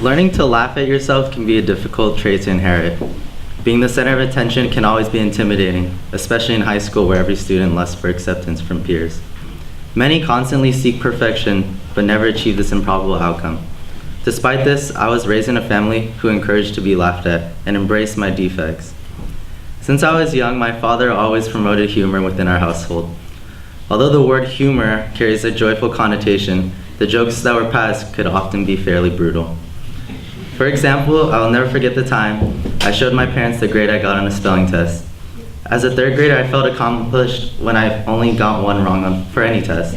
Learning to laugh at yourself can be a difficult trait to inherit. Being the center of attention can always be intimidating, especially in high school where every student lusts for acceptance from peers. Many constantly seek perfection, but never achieve this improbable outcome. Despite this, I was raised in a family who encouraged to be laughed at and embraced my defects. Since I was young, my father always promoted humor within our household. Although the word humor carries a joyful connotation, the jokes that were passed could often be fairly brutal. For example, I will never forget the time I showed my parents the grade I got on a spelling test. As a third grader, I felt accomplished when I only got one wrong for any test.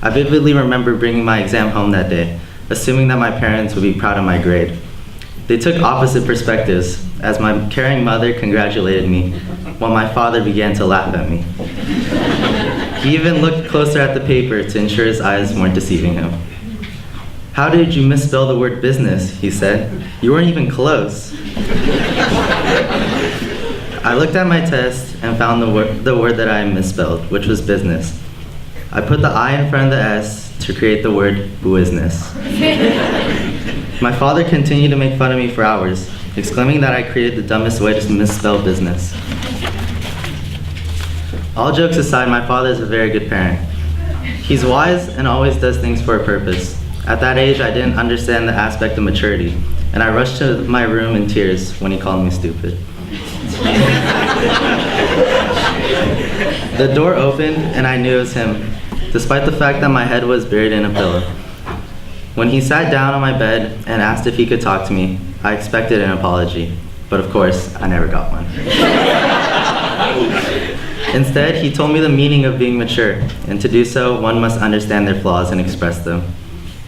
I vividly remember bringing my exam home that day, assuming that my parents would be proud of my grade. They took opposite perspectives, as my caring mother congratulated me, while my father began to laugh at me. He even looked closer at the paper to ensure his eyes weren't deceiving him. "How did you misspell the word business?" he said. "You weren't even close." I looked at my test and found the word that I misspelled, which was business. I put the I in front of the S to create the word business. My father continued to make fun of me for hours, exclaiming that I created the dumbest way to misspell business. All jokes aside, my father is a very good parent. He's wise and always does things for a purpose. At that age, I didn't understand the aspect of maturity, and I rushed to my room in tears when he called me stupid. The door opened, and I knew it was him, despite the fact that my head was buried in a pillow. When he sat down on my bed and asked if he could talk to me, I expected an apology, but of course, I never got one. Instead, he told me the meaning of being mature, and to do so, one must understand their flaws and express them.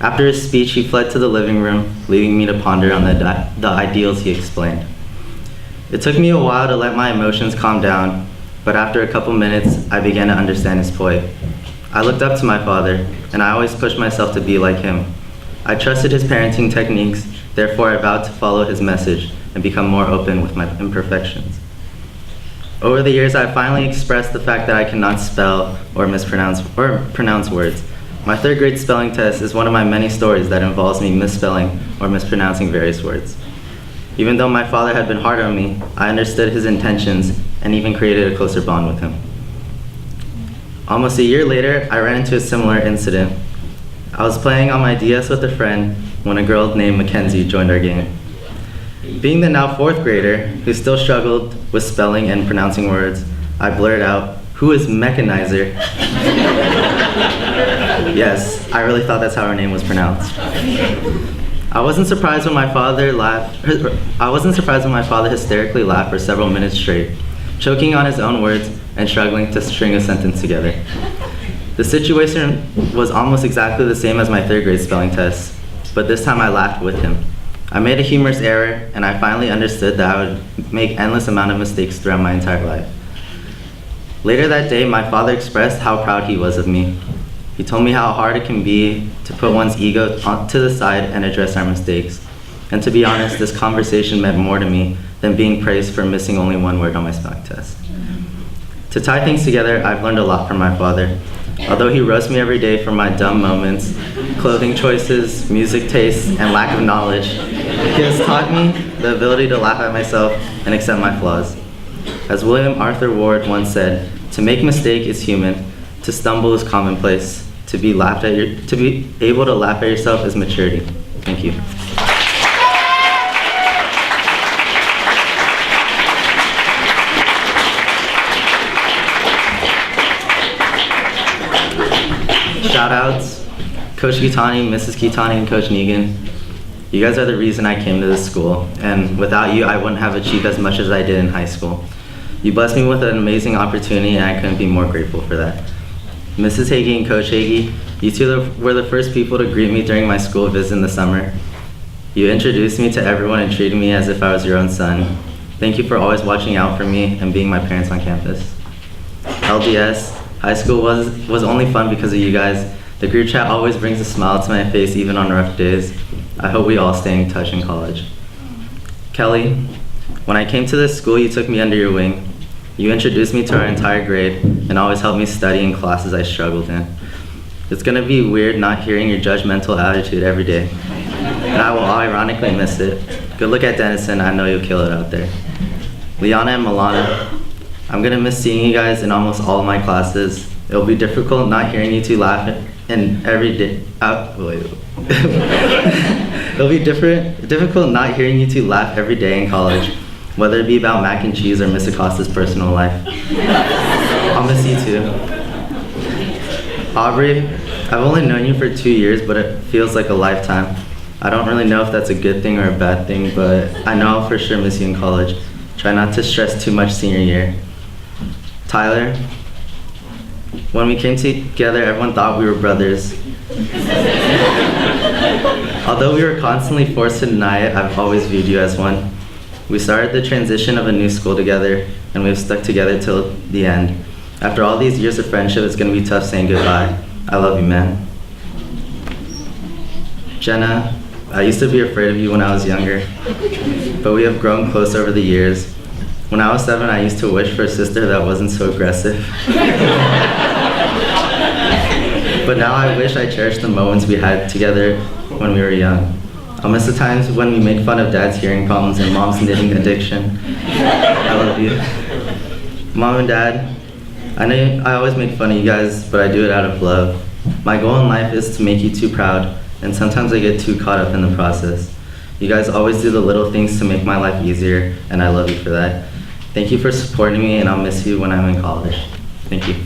After his speech, he fled to the living room, leaving me to ponder on the ideals he explained. It took me a while to let my emotions calm down, but after a couple minutes, I began to understand his point. I looked up to my father, and I always pushed myself to be like him. I trusted his parenting techniques, therefore I vowed to follow his message and become more open with my imperfections. Over the years, I finally expressed the fact that I cannot spell or pronounce words. My third grade spelling test is one of my many stories that involves me misspelling or mispronouncing various words. Even though my father had been hard on me, I understood his intentions and even created a closer bond with him. Almost a year later, I ran into a similar incident. I was playing on my DS with a friend when a girl named Mackenzie joined our game. Being the now fourth grader who still struggled with spelling and pronouncing words, I blurted out, "Who is Mechanizer?" Yes, I really thought that's how her name was pronounced. I wasn't surprised when my father hysterically laughed for several minutes straight, choking on his own words and struggling to string a sentence together. The situation was almost exactly the same as my third grade spelling test, but this time I laughed with him. I made a humorous error, and I finally understood that I would make endless amount of mistakes throughout my entire life. Later that day, my father expressed how proud he was of me. He told me how hard it can be to put one's ego to the side and address our mistakes. And to be honest, this conversation meant more to me than being praised for missing only one word on my spelling test. To tie things together, I've learned a lot from my father. Although he roasts me every day for my dumb moments, clothing choices, music tastes, and lack of knowledge, he has taught me the ability to laugh at myself and accept my flaws. As William Arthur Ward once said, "To make mistake is human, to stumble is commonplace, to be able to laugh at yourself is maturity." Thank you. Shout outs, Coach Kitani, Mrs. Kitani, and Coach Negan. You guys are the reason I came to this school, and without you, I wouldn't have achieved as much as I did in high school. You blessed me with an amazing opportunity, and I couldn't be more grateful for that. Mrs. Hagee and Coach Hagee, you two were the first people to greet me during my school visit in the summer. You introduced me to everyone and treated me as if I was your own son. Thank you for always watching out for me and being my parents on campus. LDS, high school was only fun because of you guys. The group chat always brings a smile to my face even on rough days. I hope we all stay in touch in college. Kelly, when I came to this school, you took me under your wing. You introduced me to our entire grade and always helped me study in classes I struggled in. It's gonna be weird not hearing your judgmental attitude every day. and I will ironically miss it. Good look at Denison, I know you'll kill it out there. Liana and Milana, I'm gonna miss seeing you guys in almost all of my classes. It'll be difficult not hearing you two laugh in every day. It'll be difficult not hearing you two laugh every day in college, whether it be about mac and cheese or Miss Acosta's personal life. I'll miss you too. Aubrey, I've only known you for 2 years, but it feels like a lifetime. I don't really know if that's a good thing or a bad thing, but I know I'll for sure miss you in college. Try not to stress too much senior year. Tyler, when we came together, everyone thought we were brothers. Although we were constantly forced to deny it, I've always viewed you as one. We started the transition of a new school together, and we've stuck together till the end. After all these years of friendship, it's gonna be tough saying goodbye. I love you, man. Jenna, I used to be afraid of you when I was younger, but we have grown close over the years. When I was 7, I used to wish for a sister that wasn't so aggressive. But now I wish I cherished the moments we had together when we were young. I'll miss the times when we made fun of Dad's hearing problems and Mom's knitting addiction. I love you. Mom and Dad, I know I always make fun of you guys, but I do it out of love. My goal in life is to make you two proud, and sometimes I get too caught up in the process. You guys always do the little things to make my life easier, and I love you for that. Thank you for supporting me, and I'll miss you when I'm in college. Thank you.